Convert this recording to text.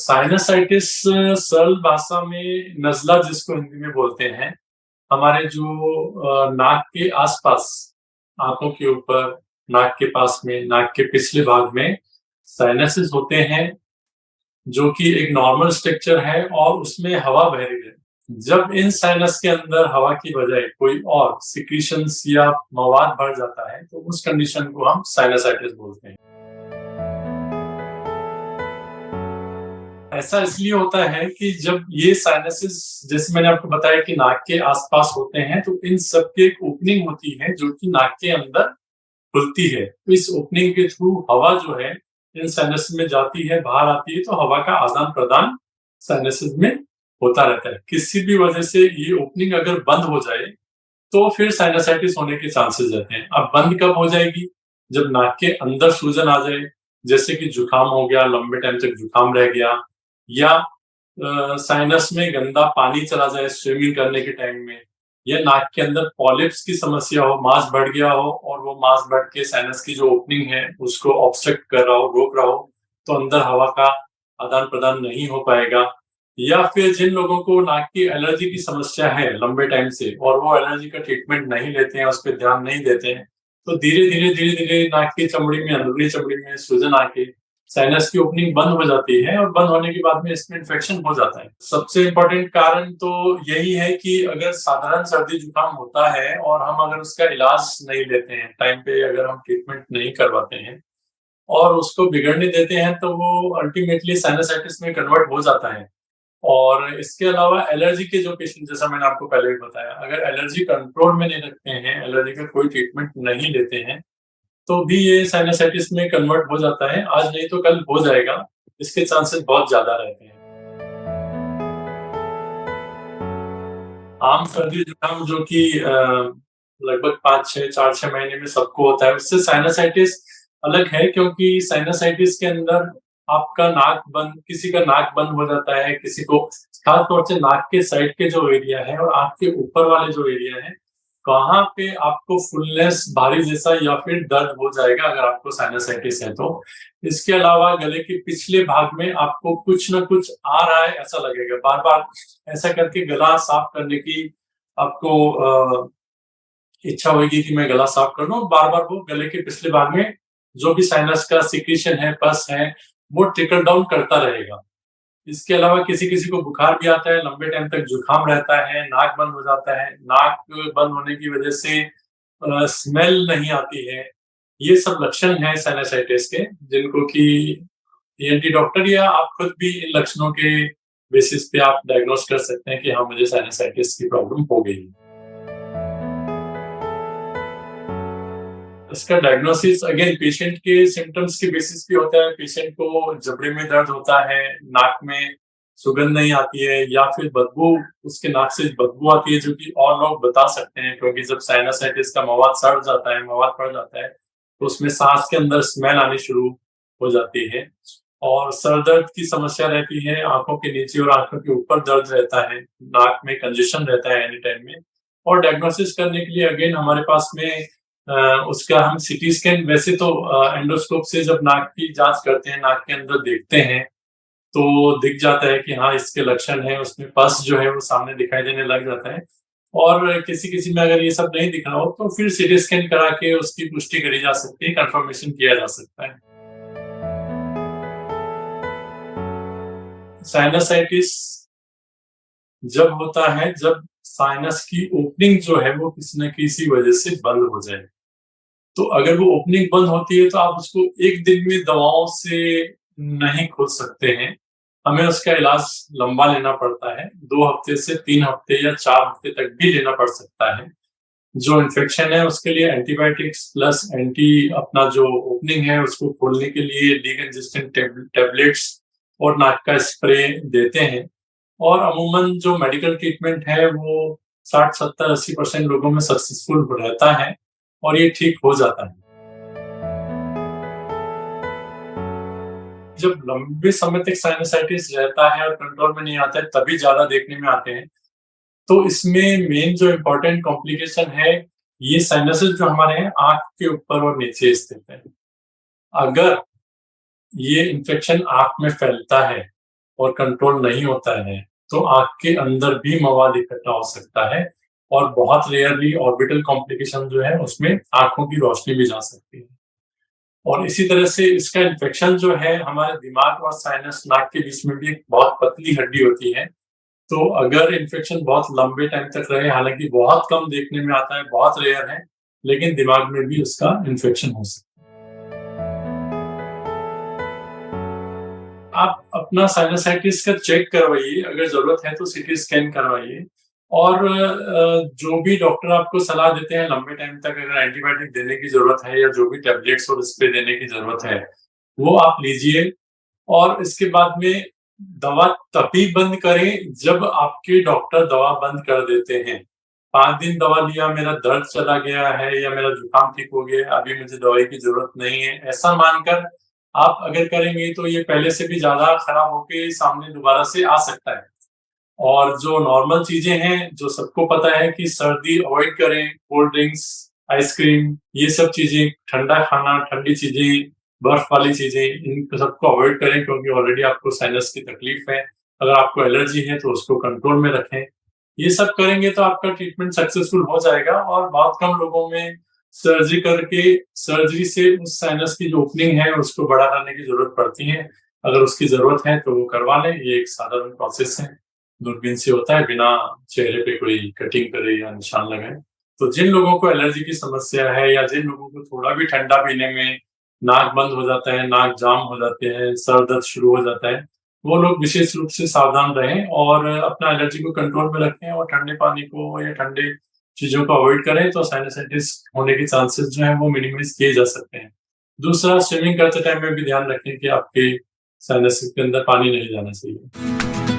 Sinusitis सरल भाषा में नज़ला जिसको हिंदी में बोलते हैं, हमारे जो नाक के आसपास, आँखों के ऊपर, नाक के पास में, नाक के पिछले भाग में साइनसेस होते हैं, जो कि एक नॉर्मल स्ट्रक्चर है और उसमें हवा बह रही है। जब इन साइनस के अंदर हवा की बजाय कोई और सिक्रीशंस या मवाद भर जाता है, तो उस कंडीशन को हम साइनसाइटिस बोलते हैं। ऐसा इसलिए होता है कि जब ये साइनसेस, जैसे मैंने आपको बताया कि नाक के आसपास होते हैं, तो इन सब की एक ओपनिंग होती है जो कि नाक के अंदर खुलती है। तो इस ओपनिंग के थ्रू हवा जो है इन साइनस में जाती है, बाहर आती है, तो हवा का आदान-प्रदान साइनसेस में होता रहता है। किसी भी वजह से ये ओपनिंग अगर बंद हो जाए, तो फिर साइनसाइटिस होने के चांसेस रहते हैं। अब बंद कब हो जाएगी? जब नाक के अंदर सूजन आ जाए, जैसे कि जुकाम हो गया, लंबे टाइम तक जुकाम रह गया, या साइनस में गंदा पानी चला जाए स्विमिंग करने के टाइम में, या नाक के अंदर पॉलिप्स की समस्या हो, मांस बढ़ गया हो और वो मांस बढ़ के साइनस की जो ओपनिंग है उसको ऑब्स्ट्रक्ट कर रहा हो, रोक रहा हो, तो अंदर हवा का आदान-प्रदान नहीं हो पाएगा। या फिर जिन लोगों को नाक की एलर्जी की समस्या है लंबे टाइम से और वो एलर्जी का ट्रीटमेंट नहीं लेते हैं, उस पे ध्यान नहीं देते हैं, तो धीरे-धीरे नाक की चमड़ी में, अंदरूनी चमड़ी में सूजन आके साइनस की ओपनिंग बंद हो जाती है और बंद होने के बाद में इसमें इन्फेक्शन हो जाता है। सबसे इम्पोर्टेंट कारण तो यही है कि अगर साधारण सर्दी-जुकाम होता है और हम अगर उसका इलाज नहीं लेते हैं, टाइम पे अगर हम ट्रीटमेंट नहीं करवाते हैं और उसको बिगड़ने देते हैं, तो वो अल्टीमेटली साइनसाइटिस में कन्वर्ट हो जाता है। और इसके अलावा एलर्जी के जो पेशेंट, जैसा मैंने आपको पहले भी बताया, अगर एलर्जी कंट्रोल में नहीं रखते हैं, एलर्जी का कोई ट्रीटमेंट नहीं लेते हैं, तो भी ये साइनसाइटिस में कन्वर्ट हो जाता है। आज नहीं तो कल हो जाएगा, इसके चांसेस बहुत ज़्यादा रहते हैं। आम सर्दी-जुकाम जो कि लगभग 5-6 4-6 महीने में सबको होता है, उससे साइनसाइटिस अलग है, क्योंकि साइनसाइटिस के अंदर आपका नाक बंद, किसी का नाक बंद हो जाता है, किसी को खास तौर से नाक के साइड के जो एरिया है और आँख के ऊपर वाले जो एरिया है, वहाँ पे आपको फुलनेस, भारी जैसा या फिर दर्द हो जाएगा अगर आपको साइनसाइटिस है तो। इसके अलावा गले के पिछले भाग में आपको कुछ न कुछ आ रहा है ऐसा लगेगा, बार-बार ऐसा करके गला साफ करने की आपको इच्छा होगी कि मैं गला साफ कर लूँ, बार-बार वो गले के पिछले भाग में जो भी साइनस का सिक्रीशन है, पस है, वो ट्रिकल डाउन करता रहेगा। इसके अलावा किसी-किसी को बुखार भी आता है, लंबे टाइम तक जुकाम रहता है, नाक बंद हो जाता है, नाक बंद होने की वजह से स्मेल नहीं आती है। ये सब लक्षण हैं साइनसाइटिस के, जिनको कि ईएनटी डॉक्टर या आप खुद भी इन लक्षणों के बेसिस पे आप डायग्नोज कर सकते हैं कि हाँ, मुझे साइनसाइटिस की प्रॉब्लम हो गई है। इसका डायग्नोसिस अगेन पेशेंट के सिम्पटम्स के बेसिस पे होता है। पेशेंट को जबड़े में दर्द होता है, नाक में सुगंध नहीं आती है, या फिर बदबू, उसके नाक से बदबू आती है, जो कि और लोग बता सकते हैं, क्योंकि जब साइनसाइटिस का मवाद सड़ जाता है, मवाद पड़ जाता है, तो उसमें सांस के अंदर स्मेल आनी शुरू हो जाती है। और सर दर्द की समस्या रहती है, आंखों के नीचे और आंखों के ऊपर दर्द रहता है, नाक में कंजेशन रहता है एनी टाइम में। और डायग्नोसिस करने के लिए अगेन हमारे पास में उसका हम सीटी स्कैन, वैसे तो एंडोस्कोप से जब नाक की जांच करते हैं, नाक के अंदर देखते हैं, तो दिख जाता है कि हाँ, इसके लक्षण हैं, उसमें पस जो है वो सामने दिखाई देने लग जाता है। और किसी-किसी में अगर ये सब नहीं दिख रहा हो, तो फिर सीटी स्कैन करा के उसकी पुष्टि करी जा सकती है, कन्फर्मेशन किया जा सकता है। साइनसाइटिस जब होता है, जब साइनस की ओपनिंग जो है वो किसी न किसी वजह से बंद हो जाए। तो अगर वो ओपनिंग बंद होती है, तो आप उसको 1 दिन में दवाओं से नहीं खोल सकते हैं। हमें उसका इलाज लंबा लेना पड़ता है। 2 हफ्ते से 3 हफ्ते या 4 हफ्ते तक भी लेना पड़ सकता है। जो इन्फेक्शन है उसके लिए एंटीबायोटिक्स प्लस एंटी, अपना जो ओपनिंग है उसको खोलने के लिए डिकंजेस्टेंट टैबलेट्स और नाक का स्प्रे देते हैं। और अमूमन जो मेडिकल ट्रीटमेंट है वो 60, 70, 80% लोगों में सक्सेसफुल रहता है और ये ठीक हो जाता है। जब लंबे समय तक साइनसाइटिस रहता है और कंट्रोल में नहीं आता है, तभी ज़्यादा देखने में आते हैं। तो इसमें मेन जो इम्पोर्टेंट कॉम्प्लिकेशन है, ये साइनसेस जो हमारे हैं आँख के ऊपर और नीचे स्थित है। अगर ये इन्फेक्शन आँख में फैलता है, और कंट्रोल नहीं होता है, तो आँख के अंदर भी मवाद इकट्ठा हो सकता है और बहुत रेयरली ऑर्बिटल कॉम्प्लिकेशन जो है उसमें आँखों की रोशनी भी जा सकती है। और इसी तरह से इसका इन्फेक्शन जो है हमारे दिमाग और साइनस नाक के बीच में भी एक बहुत पतली हड्डी होती है। तो अगर इन्फेक्शन बहुत लंबे टाइम तक रहे, हालाँकि बहुत कम देखने में आता है, बहुत रेयर है, लेकिन दिमाग में भी उसका इन्फेक्शन हो सकता है। आप अपना साइनसाइटिस का चेक करवाइए, अगर ज़रूरत है तो सीटी स्कैन करवाइए और जो भी डॉक्टर आपको सलाह देते हैं लंबे टाइम तक अगर एंटीबायोटिक देने की ज़रूरत है या जो भी टैबलेट्स और स्प्रे देने की ज़रूरत है, वो आप लीजिए और इसके बाद में दवा तभी बंद करें जब आपके डॉक्टर दवा बंद कर देते हैं। 5 दिन दवा लिया, मेरा दर्द चला गया है या मेरा जुकाम ठीक हो गया, अभी मुझे दवाई की ज़रूरत नहीं है, ऐसा मानकर आप अगर करेंगे तो ये पहले से भी ज़्यादा खराब होके सामने दोबारा से आ सकता है। और जो नॉर्मल चीज़ें हैं, जो सबको पता है कि सर्दी अवॉइड करें, कोल्ड ड्रिंक्स, आइसक्रीम, ये सब चीज़ें, ठंडा खाना, ठंडी चीज़ें, बर्फ वाली चीज़ें, इन सबको अवॉइड करें क्योंकि ऑलरेडी आपको साइनस की तकलीफ है। अगर आपको एलर्जी है तो उसको कंट्रोल में रखें। ये सब करेंगे तो आपका ट्रीटमेंट सक्सेसफुल हो जाएगा और बहुत कम लोगों में सर्जरी से उस साइनस की जो ओपनिंग है उसको बड़ा करने की ज़रूरत पड़ती है। अगर उसकी ज़रूरत है तो वो करवा लें, ये एक साधारण प्रोसेस है। दूरबीन से होता है, बिना चेहरे पे कोई कटिंग करे या निशान लगाए। तो जिन लोगों को एलर्जी की समस्या है या जिन लोगों को थोड़ा भी ठंडा पीने में नाक बंद हो जाता है, नाक जाम हो जाते हैं, सर दर्द शुरू हो जाता है, वो लोग विशेष रूप से सावधान रहें और अपना एलर्जी को कंट्रोल में रखें और ठंडे पानी को या ठंडे चीज़ों को अवॉइड करें, तो साइनसाइटिस होने के चांसेस जो हैं वो मिनिमाइज़ किए जा सकते हैं। दूसरा, स्विमिंग करते टाइम में भी ध्यान रखें कि आपके साइनस के अंदर पानी नहीं जाना चाहिए।